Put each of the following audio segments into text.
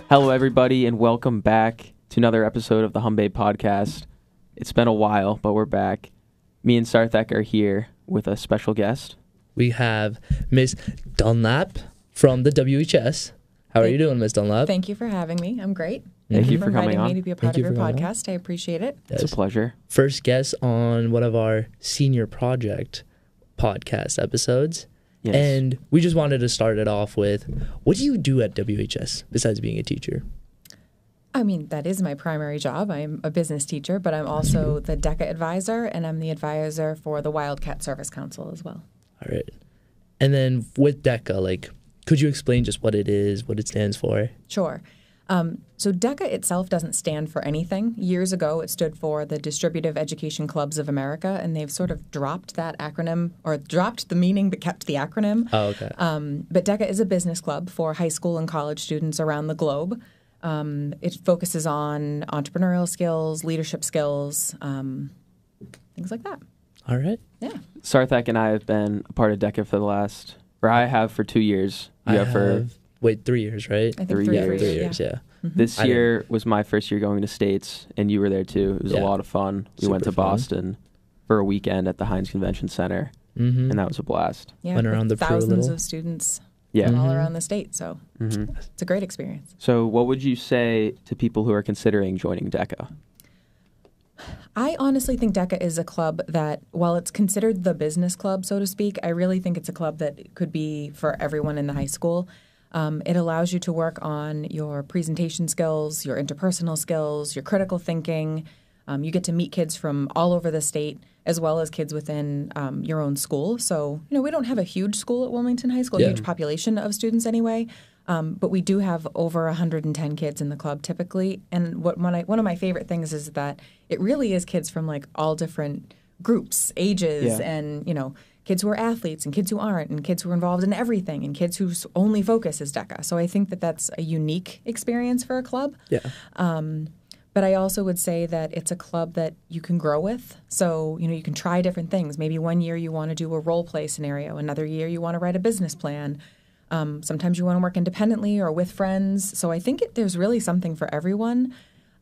Hello, everybody, and welcome back to another episode of the Humbabe podcast. It's been a while, but we're back. Me and Sarthak are here with a special guest. We have Miss Dunlap from the WHS. How are you doing, Miss Dunlap? Thank you for having me. I'm great. Thank you for coming inviting on. me to be a part of your podcast. I appreciate it. Yes. It's a pleasure. First guest on one of our senior project podcast episodes. Yes. And we just wanted to start it off with, what do you do at WHS besides being a teacher? I mean, that is my primary job. I'm a business teacher, but I'm also the DECA advisor, and I'm the advisor for the Wildcat Service Council as well. All right. And then with DECA, could you explain just what it is, what it stands for? Sure. So DECA itself doesn't stand for anything. Years ago, it stood for the Distributive Education Clubs of America, and they've sort of dropped that acronym, or dropped the meaning but kept the acronym. Oh, okay. But DECA is a business club for high school and college students around the globe. It focuses on entrepreneurial skills, leadership skills, things like that. All right. Yeah. Sarthak and I have been a part of DECA I have for 2 years. You have for 3 years, right? I think 3 3 years. 3 years, yeah. This year was my first year going to States, and you were there too. It was a lot of fun. We went to Super fun. Boston for a weekend at the Heinz Convention Center, Mm-hmm. and that was a blast. Yeah, Went around with the Peru a thousands little. of students Yeah. from all Mhm. around the state, so it's a great experience. So what would you say to people who are considering joining DECA? I honestly think DECA is a club that, while it's considered the business club, so to speak, I really think it's a club that could be for everyone in the high school. It allows you to work on your presentation skills, your interpersonal skills, your critical thinking. You get to meet kids from all over the state, as well as kids within your own school. So, we don't have a huge school at Wilmington High School, a huge population of students anyway, but we do have over 110 kids in the club typically. And one of my favorite things is that it really is kids from all different groups, ages, and, kids who are athletes and kids who aren't, and kids who are involved in everything, and kids whose only focus is DECA. So I think that that's a unique experience for a club. Yeah. But I also would say that it's a club that you can grow with. So, you can try different things. Maybe one year you want to do a role play scenario. Another year you want to write a business plan. Sometimes you want to work independently or with friends. So I think there's really something for everyone.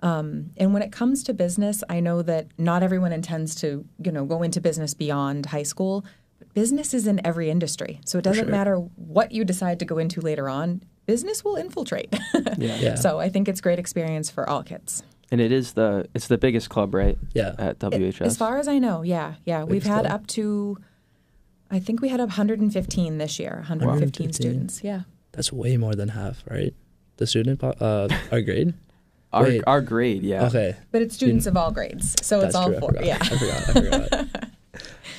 And when it comes to business, I know that not everyone intends to, go into business beyond high school. But business is in every industry. So it doesn't matter what you decide to go into later on. Business will infiltrate. Yeah. So I think it's a great experience for all kids. And it's the biggest club, right? Yeah. At WHS. As far as I know, yeah. We've had club. up to, I think we had 115 this year, 115 students. Yeah. That's way more than half, right? The student, our grade? Our grade, yeah. Okay. But it's students of all grades, so it's all true. four. I forgot.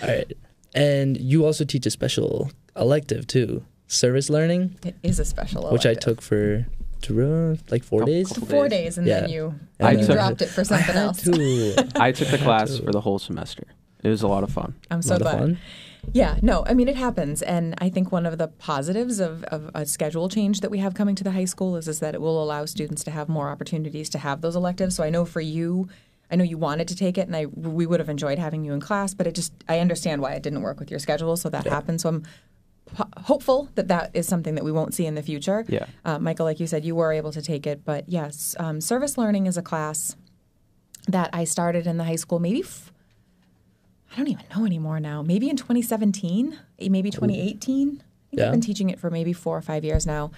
All right. And you also teach a special elective, too. Service learning, It is a special which I elective. took for 4 days. Couple 4 days. days, and Yeah. then you And then- dropped it for something else. I took the class for the whole semester. It was a lot of fun. I'm so Lot of glad. fun. Yeah, no, I mean, it happens. And I think one of the positives of a schedule change that we have coming to the high school is that it will allow students to have more opportunities to have those electives. So I know for you, I know you wanted to take it, and we would have enjoyed having you in class, but I understand why it didn't work with your schedule, so that happened. So I'm hopeful that is something that we won't see in the future. Yeah. Michael, like you said, you were able to take it. But yes, service learning is a class that I started in the high school maybe I don't even know anymore now. Maybe in 2017, maybe 2018. I think I've been teaching it for maybe 4 or 5 years now.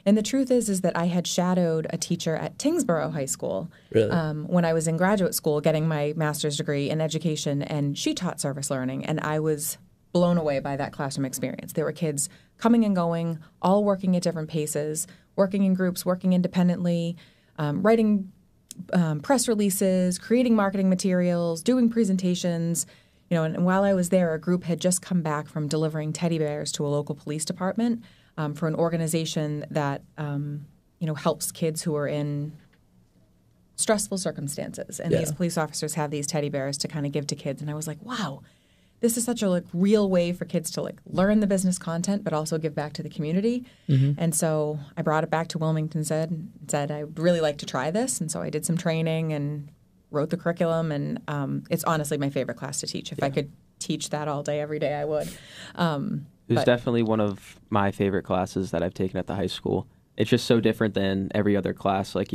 And the truth is that I had shadowed a teacher at Tingsboro High School when I was in graduate school getting my master's degree in education, and she taught service learning, and I was blown away by that classroom experience. There were kids coming and going, all working at different paces, working in groups, working independently, writing press releases, creating marketing materials, doing presentations. And while I was there, a group had just come back from delivering teddy bears to a local police department for an organization that helps kids who are in stressful circumstances. And these police officers have these teddy bears to kind of give to kids. And I was like, wow, this is such a real way for kids to learn the business content, but also give back to the community. Mm-hmm. And so I brought it back to Wilmington, said I would really like to try this. And so I did some training and wrote the curriculum. And it's honestly my favorite class to teach. If I could teach that all day, every day, I would. It was definitely one of my favorite classes that I've taken at the high school. it's just so different than every other class. Like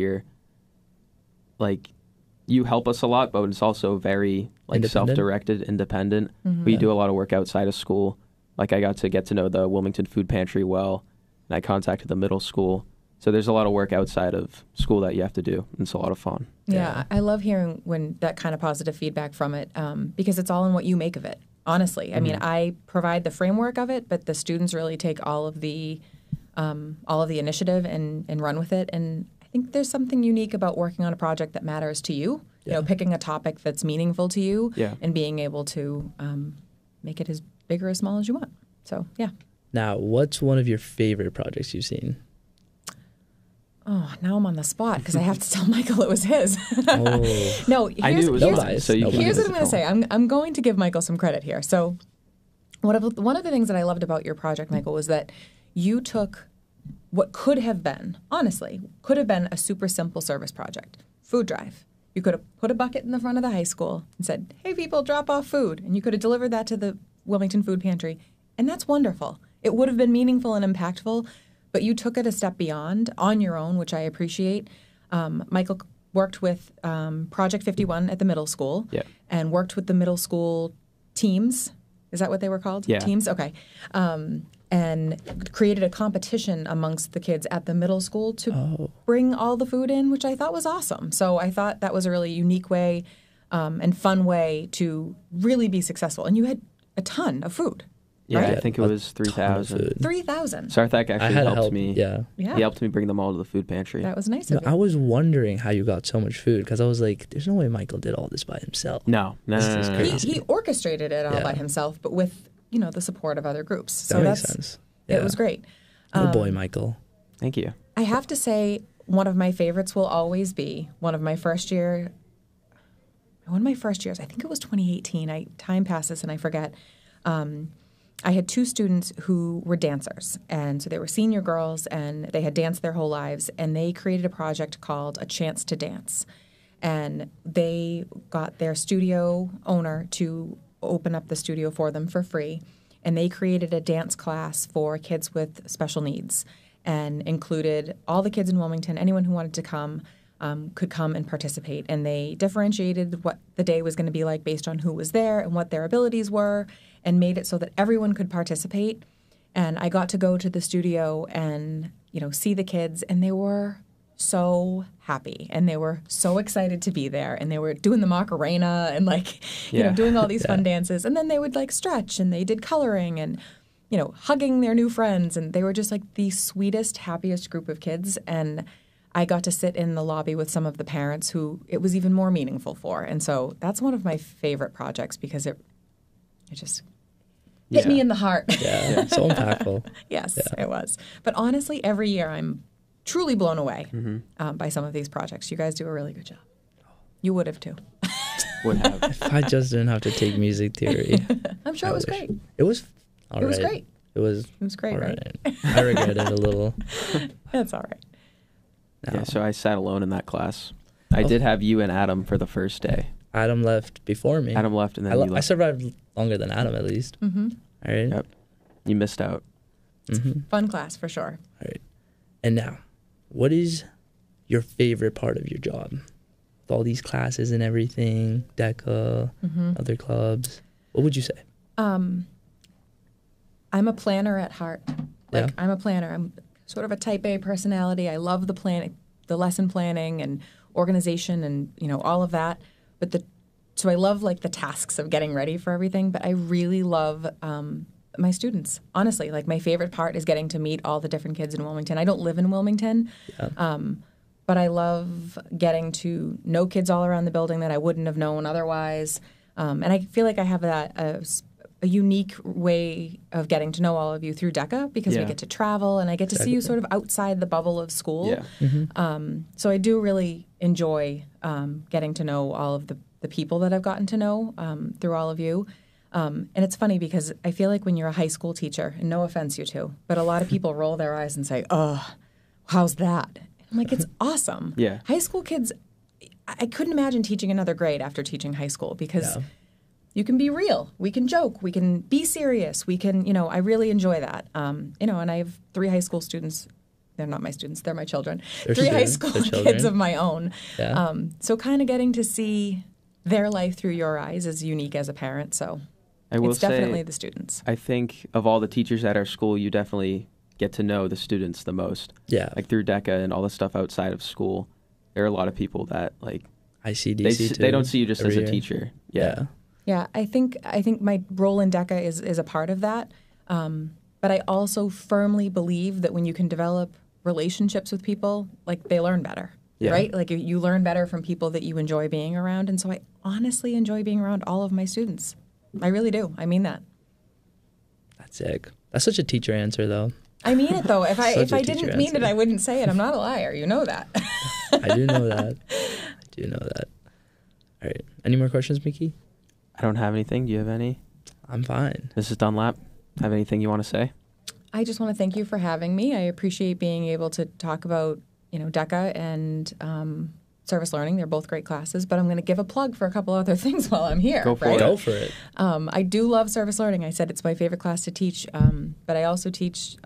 you help us a lot, but it's also very like self-directed, independent. We do a lot of work outside of school. Like I got to know the Wilmington Food Pantry well, and I contacted the middle school. So there's a lot of work outside of school that you have to do. And it's a lot of fun. Yeah, I love hearing when that kind of positive feedback from it, because it's all in what you make of it. Honestly, I mean, I provide the framework of it, but the students really take all of the initiative and run with it. And I think there's something unique about working on a project that matters to you. You know, picking a topic that's meaningful to you, and being able to make it as big or as small as you want. So, yeah. Now, what's one of your favorite projects you've seen? Oh, now I'm on the spot because I have to tell Michael it was his. Oh. No, I knew it was mine, so you here's what I'm going to say. I'm going to give Michael some credit here. So one of the things that I loved about your project, Michael, was that you took what could have been a super simple service project, food drive. You could have put a bucket in the front of the high school and said, hey, people, drop off food. And you could have delivered that to the Wilmington Food Pantry. And that's wonderful. It would have been meaningful and impactful. But you took it a step beyond on your own, which I appreciate. Michael worked with Project 51 at the middle school and worked with the middle school teams. Is that what they were called? Yeah. Teams? Okay. And created a competition amongst the kids at the middle school to bring all the food in, which I thought was awesome. So I thought that was a really unique way and fun way to really be successful. And you had a ton of food. Yeah, right? I think it was 3,000. 3,000. Sarthak actually helped me. Yeah. He helped me bring them all to the food pantry. That was nice of you. I was wondering how you got so much food because I was like, there's no way Michael did all this by himself. No. This is crazy. He orchestrated it all by himself, but with the support of other groups. So that makes sense. It was great. Good boy, Michael. Thank you. I have to say, one of my favorites will always be one of my first years. I think it was 2018. Time passes and I forget. I had two students who were dancers, and so they were senior girls, and they had danced their whole lives, and they created a project called A Chance to Dance. And they got their studio owner to open up the studio for them for free, and they created a dance class for kids with special needs and included all the kids in Wilmington. Anyone who wanted to come could come and participate, and they differentiated what the day was going to be like based on who was there and what their abilities were, and made it so that everyone could participate. And I got to go to the studio and see the kids, and they were so happy, and they were so excited to be there, and they were doing the Macarena and doing all these fun dances, and then they would stretch, and they did coloring and hugging their new friends, and they were just the sweetest, happiest group of kids. And I got to sit in the lobby with some of the parents who it was even more meaningful for. And so that's one of my favorite projects because it just hit me in the heart. Yeah, so impactful. Yes, it was. But honestly, every year I'm truly blown away by some of these projects. You guys do a really good job. You would have too. Would have. If I just didn't have to take music theory. I'm sure it was great. It was all right. It was great. It was great, all right? I regret it a little. That's all right. Yeah, so I sat alone in that class. I did have you and Adam for the first day. Adam left before me. Adam left, and then you left. I survived longer than Adam, at least. Mm-hmm. All right. Yep. You missed out. Mm-hmm. Fun class, for sure. All right. And now, what is your favorite part of your job? With all these classes and everything, DECA, other clubs. What would you say? I'm a planner at heart. I'm a planner. I'm sort of a type A personality. I love the lesson planning and organization and, all of that. So I love the tasks of getting ready for everything, but I really love my students. Honestly, my favorite part is getting to meet all the different kids in Wilmington. I don't live in Wilmington, but I love getting to know kids all around the building that I wouldn't have known otherwise. And I feel like I have a unique way of getting to know all of you through DECA because we get to travel and I get to see you sort of outside the bubble of school. Yeah. Mm-hmm. So I do really enjoy getting to know all of the people that I've gotten to know through all of you. And it's funny because I feel like when you're a high school teacher, and no offense you two, but a lot of people roll their eyes and say, oh, how's that? I'm like, it's awesome. Yeah. High school kids, I couldn't imagine teaching another grade after teaching high school because you can be real. We can joke. We can be serious. We can, I really enjoy that. And I have 3 high school students they're not my students, they're my children. They're 3 high students, school they're kids children. of my own. Yeah. So kind of getting to see their life through your eyes is unique as a parent. So I will it's definitely the students. I think of all the teachers at our school, you definitely get to know the students the most. Yeah. Like through DECA and all the stuff outside of school, there are a lot of people that like ICDC too. they don't see you just as a year. teacher. Yeah. Yeah, I think my role in DECA is a part of that. But I also firmly believe that when you can develop relationships with people, like they learn better, right? Like you learn better from people that you enjoy being around. And so I honestly enjoy being around all of my students. I really do. I mean that. That's sick. That's such a teacher answer, though. I mean it, though. If I teacher didn't mean answer. it, I wouldn't say it. I'm not a liar. You know that. I do know that. All right. Any more questions, Mickey? I don't have anything. Do you have any? I'm fine. Mrs. Dunlap, have anything you want to say? I just want to thank you for having me. I appreciate being able to talk about, DECA and service learning. They're both great classes, but I'm going to give a plug for a couple other things while I'm here. Go for it. Go for it. I do love service learning. I said it's my favorite class to teach, but I also teach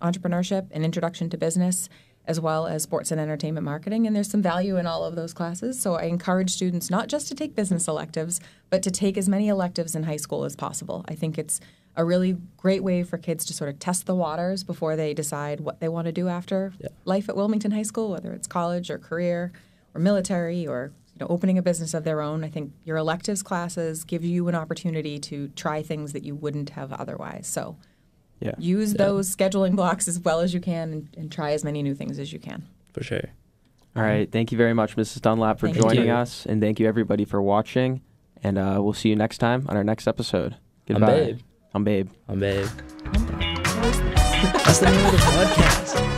entrepreneurship and introduction to business, as well as sports and entertainment marketing, and there's some value in all of those classes. So I encourage students not just to take business electives, but to take as many electives in high school as possible. I think it's a really great way for kids to sort of test the waters before they decide what they want to do after life at Wilmington High School, whether it's college or career or military or opening a business of their own. I think your electives classes give you an opportunity to try things that you wouldn't have otherwise. So use those scheduling blocks as well as you can and try as many new things as you can. For sure. All right. Thank you very much, Mrs. Dunlap, for joining us. And thank you, everybody, for watching. And we'll see you next time on our next episode. Goodbye. I'm Babe. I'm Babe. I'm Babe. That's the name of the podcast.